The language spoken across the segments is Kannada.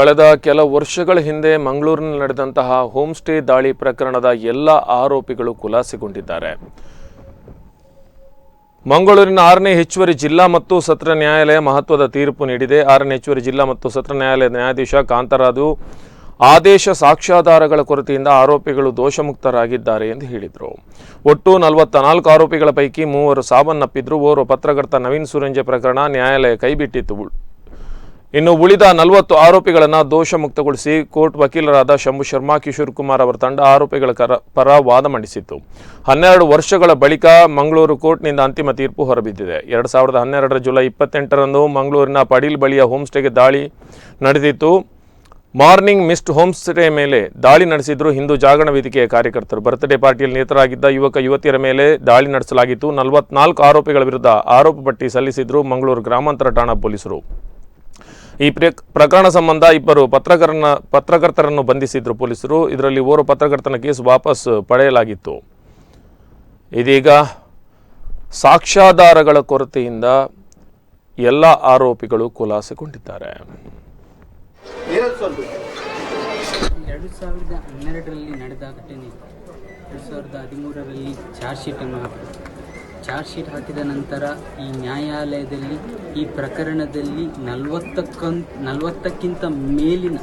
ಕಳೆದ ಕೆಲ ವರ್ಷಗಳ ಹಿಂದೆ ಮಂಗಳೂರಿನಲ್ಲಿ ನಡೆದಂತಹ ಹೋಮ್ ಸ್ಟೇ ದಾಳಿ ಪ್ರಕರಣದ ಎಲ್ಲ ಆರೋಪಿಗಳು ಖುಲಾಸೆಗೊಂಡಿದ್ದಾರೆ. ಮಂಗಳೂರಿನ 6ನೇ ಹೆಚ್ಚುವರಿ ಜಿಲ್ಲಾ ಮತ್ತು ಸತ್ರ ನ್ಯಾಯಾಲಯ ಮಹತ್ವದ ತೀರ್ಪು ನೀಡಿದೆ. 6ನೇ ಹೆಚ್ಚುವರಿ ಜಿಲ್ಲಾ ಮತ್ತು ಸತ್ರ ನ್ಯಾಯಾಲಯದ ನ್ಯಾಯಾಧೀಶ ಕಾಂತರಾಜು ಆದೇಶ ಸಾಕ್ಷ್ಯಾಧಾರಗಳ ಕೊರತೆಯಿಂದ ಆರೋಪಿಗಳು ದೋಷಮುಕ್ತರಾಗಿದ್ದಾರೆ ಎಂದು ಹೇಳಿದರು. ಒಟ್ಟು 44 ಆರೋಪಿಗಳ ಪೈಕಿ 3 ಸಾವನ್ನಪ್ಪಿದ್ರು. ಓರ್ವ ಪತ್ರಕರ್ತ ನವೀನ್ ಸುರಂಜೆ ಪ್ರಕರಣ ನ್ಯಾಯಾಲಯ ಕೈಬಿಟ್ಟಿತ್ತು. ಇನ್ನು ಉಳಿದ 40 ಆರೋಪಿಗಳನ್ನು ದೋಷ ಮುಕ್ತಗೊಳಿಸಿ ಕೋರ್ಟ್ ವಕೀಲರಾದ ಶಂಭು ಶರ್ಮಾ, ಕಿಶೋರ್ ಕುಮಾರ್ ಅವರ ತಂಡ ಆರೋಪಿಗಳ ಪರ ವಾದ ಮಂಡಿಸಿತ್ತು. 12 ವರ್ಷಗಳ ಬಳಿಕ ಮಂಗಳೂರು ಕೋರ್ಟ್ನಿಂದ ಅಂತಿಮ ತೀರ್ಪು ಹೊರಬಿದ್ದಿದೆ. 2012 ಜುಲೈ 28ರಂದು ಮಂಗಳೂರಿನ ಪಡೀಲ್ ಬಳಿಯ ಹೋಮ್ಸ್ಟೇಗೆ ದಾಳಿ ನಡೆದಿತ್ತು. ಮಾರ್ನಿಂಗ್ ಮಿಸ್ಟ್ ಹೋಮ್ಸ್ಟೇ ಮೇಲೆ ದಾಳಿ ನಡೆಸಿದ್ರು ಹಿಂದೂ ಜಾಗರಣ ವೇದಿಕೆಯ ಕಾರ್ಯಕರ್ತರು. ಬರ್ತ್ಡೇ ಪಾರ್ಟಿಯಲ್ಲಿ ನಿರತರಾಗಿದ್ದ ಯುವಕ ಯುವತಿಯರ ಮೇಲೆ ದಾಳಿ ನಡೆಸಲಾಗಿತ್ತು. 44 ಆರೋಪಿಗಳ ವಿರುದ್ಧ ಆರೋಪ ಪಟ್ಟಿ ಸಲ್ಲಿಸಿದ್ರು ಮಂಗಳೂರು ಗ್ರಾಮಾಂತರ ಠಾಣಾ ಪೊಲೀಸರು. ಈ ಪ್ರಕರಣ ಸಂಬಂಧ 2 ಪತ್ರಕರ್ತರನ್ನು ಬಂಧಿಸಿದ್ರು ಪೊಲೀಸರು. ಇದರಲ್ಲಿ ಓರ್ವ ಪತ್ರಕರ್ತನ ಕೇಸ್ ವಾಪಸ್ ಪಡೆಯಲಾಗಿತ್ತು. ಇದೀಗ ಸಾಕ್ಷ್ಯಾಧಾರಗಳ ಕೊರತೆಯಿಂದ ಎಲ್ಲ ಆರೋಪಿಗಳು ಖುಲಾಸೆಗೊಂಡಿದ್ದಾರೆ. 2012ರಲ್ಲಿ ನಡೆದ ಘಟನೆ 2013ರಲ್ಲಿ ಚಾರ್ಜ್ ಶೀಟ್ ಹಾಕಿದ ನಂತರ ಈ ನ್ಯಾಯಾಲಯದಲ್ಲಿ ಈ ಪ್ರಕರಣದಲ್ಲಿ 40ಕ್ಕಿಂತ ಮೇಲಿನ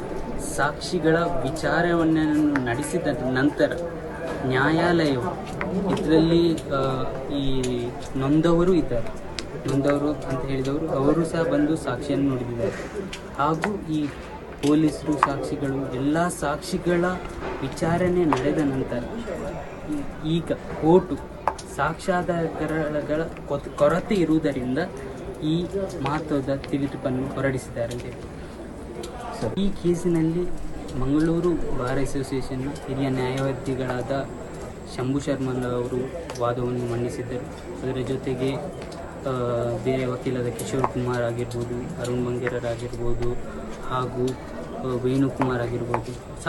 ಸಾಕ್ಷಿಗಳ ವಿಚಾರಣೆಯನ್ನು ನಡೆಸಿದ ನಂತರ ನ್ಯಾಯಾಲಯವು ಇದರಲ್ಲಿ ಈ ನೊಂದವರು ಅಂತ ಹೇಳಿದವರು ಅವರು ಸಹ ಬಂದು ಸಾಕ್ಷಿಯನ್ನು ನೋಡಿದ್ದಾರೆ. ಹಾಗೂ ಈ ಪೊಲೀಸರು ಸಾಕ್ಷಿಗಳು ಎಲ್ಲ ಸಾಕ್ಷಿಗಳ ವಿಚಾರಣೆ ನಡೆದ ನಂತರ ಈಗ ಕೋರ್ಟು ಸಾಕ್ಷ್ಯಾಧಾರಗಳ ಕೊರತೆ ಇರುವುದರಿಂದ ಈ ಮಹತ್ವದ ತೀರ್ಪನ್ನು ಹೊರಡಿಸಿದ್ದಾರೆ. ಈ ಕೇಸಿನಲ್ಲಿ ಮಂಗಳೂರು ಬಾರ್ ಅಸೋಸಿಯೇಷನ್ನ ಹಿರಿಯ ನ್ಯಾಯವಾದಿಗಳಾದ ಶಂಭು ಶರ್ಮಾ ಅವರು ವಾದವನ್ನು ಮಂಡಿಸಿದ್ದರು. ಅದರ ಜೊತೆಗೆ ಬೇರೆ ವಕೀಲರಾದ ಕಿಶೋರ್ ಕುಮಾರ್ ಆಗಿರ್ಬೋದು, ಅರುಣ್ ಬಂಗೇರರ್ ಆಗಿರ್ಬೋದು ಹಾಗೂ ವೇಣುಕುಮಾರ್ ಆಗಿರ್ಬೋದು